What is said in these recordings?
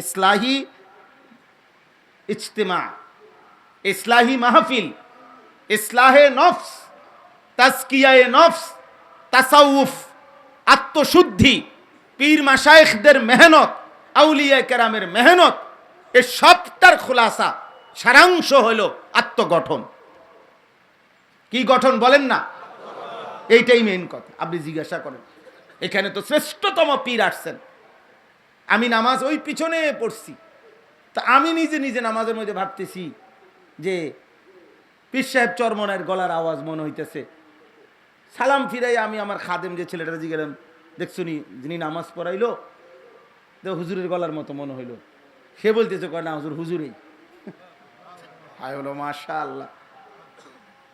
ইসলাহি ইজতিমা, ইসলাহি মাহফিল, ইসলাহে নফস, তাজকিয়ায়ে নফস, তাসাউফ, আত্মশুদ্ধি, পীর মাশায়েখদের মেহনত, আউলিয়া কেরামের মেহনত, এ সবটার খুলাসা সারাংশ হলো আত্মগঠন। কি গঠন বলেন না? এইটাই মেইন কথা। আপনি জিজ্ঞাসা করেন, এখানে তো শ্রেষ্ঠতম পীর আসছেন, আমি নামাজ ওই পিছনে পড়ছি, তা আমি নিজে নিজে নামাজের মধ্যে ভাবতেছি যে পীর সাহেব চরমনের গলার আওয়াজ মনে হইতেছে। সালাম ফিরাই আমি আমার খাদেম যে ছেলেটা জিজ্ঞাসা, দেখছুনি যিনি নামাজ পড়াইলো, তো হুজুরের গলার মতো মনে হইলো। সে বলতেছে কয় না হুজুর, হুজুরেই। হায় হলো মাশা আল্লাহ,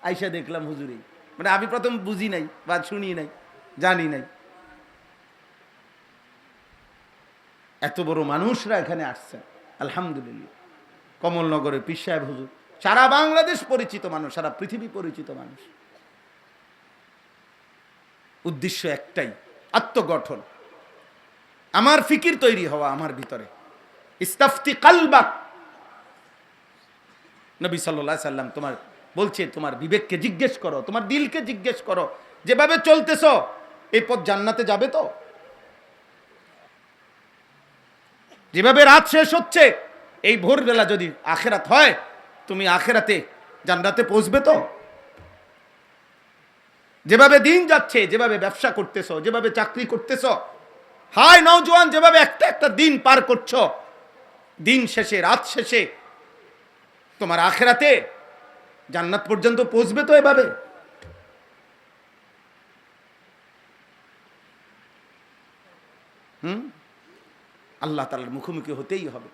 আইসা দেখলাম হুজুরেই। মানে আমি প্রথম বুঝি নাই বা শুনি নাই, জানি নাই। এত বড় মানুষরা এখানে আসছে, আলহামদুলিল্লাহ। কমলনগরের পীর সাহেব হুজুর সারা বাংলাদেশ পরিচিত মানুষ, সারা পৃথিবী পরিচিত মানুষ। উদ্দেশ্য একটাই, আত্মগঠন। আমার ফিকির তৈরি হওয়া আমার ভিতরে। ইস্তাফতি কালবাক, নবী সাল্লাল্লাহু আলাইহি সাল্লাম তোমার বলছে, তোমার বিবেককে জিজ্ঞেস করো, তোমার দিলকে জিজ্ঞেস করো, যেভাবে চলতেছ এই পথ জান্নাতে যাবে তো? যেভাবে রাত শেষ হচ্ছে, এই ভোরবেলা যদি আখেরাত হয়, তুমি আখেরাতে জান্নাতে পৌঁছবে তো? যেভাবে দিন যাচ্ছে, যেভাবে ব্যবসা করতেছো, যেভাবে চাকরি করতেছো, হাই নওজোয়ান, যেভাবে একটা একটা দিন পার করছো, দিন শেষে, রাত শেষে তোমার আখেরাতে জান্নাত পর্যন্ত পৌঁছবে তো এভাবে? আল্লাহ তাআলার মুখোমুখি হতেই হবে।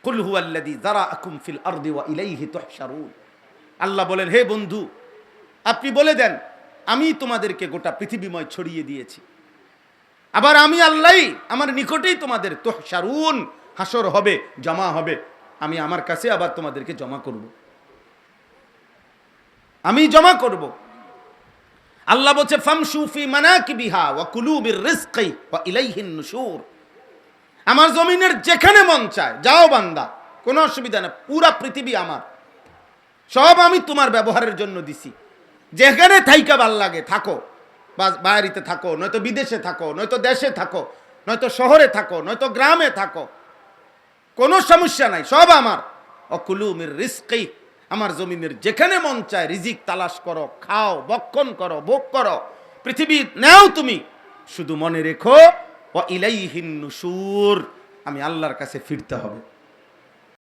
কুল হুয়াল্লাযী যারাআকুম ফিল আরদি ওয়া ইলাইহি তুহশারুন। আল্লাহ বলেন, হে বন্ধু, আপনি বলে দেন, আমি তোমাদেরকে গোটা পৃথিবীময় ছড়িয়ে দিয়েছি, আবার আমি আল্লাহই আমার নিকটেই তোমাদের তুহশারুন, হাসর হবে, জমা হবে, আমি আমার কাছে আবার তোমাদেরকে জমা করব, আমি জমা করব। আল্লাহ বলছে, ফামশু ফি মানাকিবিহা ওয়া কুলু বির রিজকি ওয়া ইলাইহিন নুশুর। আমার জমিনের যেখানে মন চায় যাও বান্দা, কোনো অসুবিধা না, পুরা পৃথিবী আমার, সব আমি তোমার ব্যবহারের জন্য দিছি। যেখানে থাইকা ভাল লাগে থাকো, বাড়িতে থাকো, নয়তো বিদেশে থাকো, নয়তো দেশে থাকো, নয়তো শহরে থাকো, নয়তো গ্রামে থাকো, কোনো সমস্যা নাই, সব আমার। অকুলু মির রিজকি, আমার জমিনের যেখানে মন চায় রিজিক তালাশ করো, খাও, বক্ষণ করো, ভোগ করো, পৃথিবী নেও তুমি, শুধু মনে রেখো ওয়া ইলাইহিন নুশুর, আমি আল্লাহর কাছে ফিরতে হবে।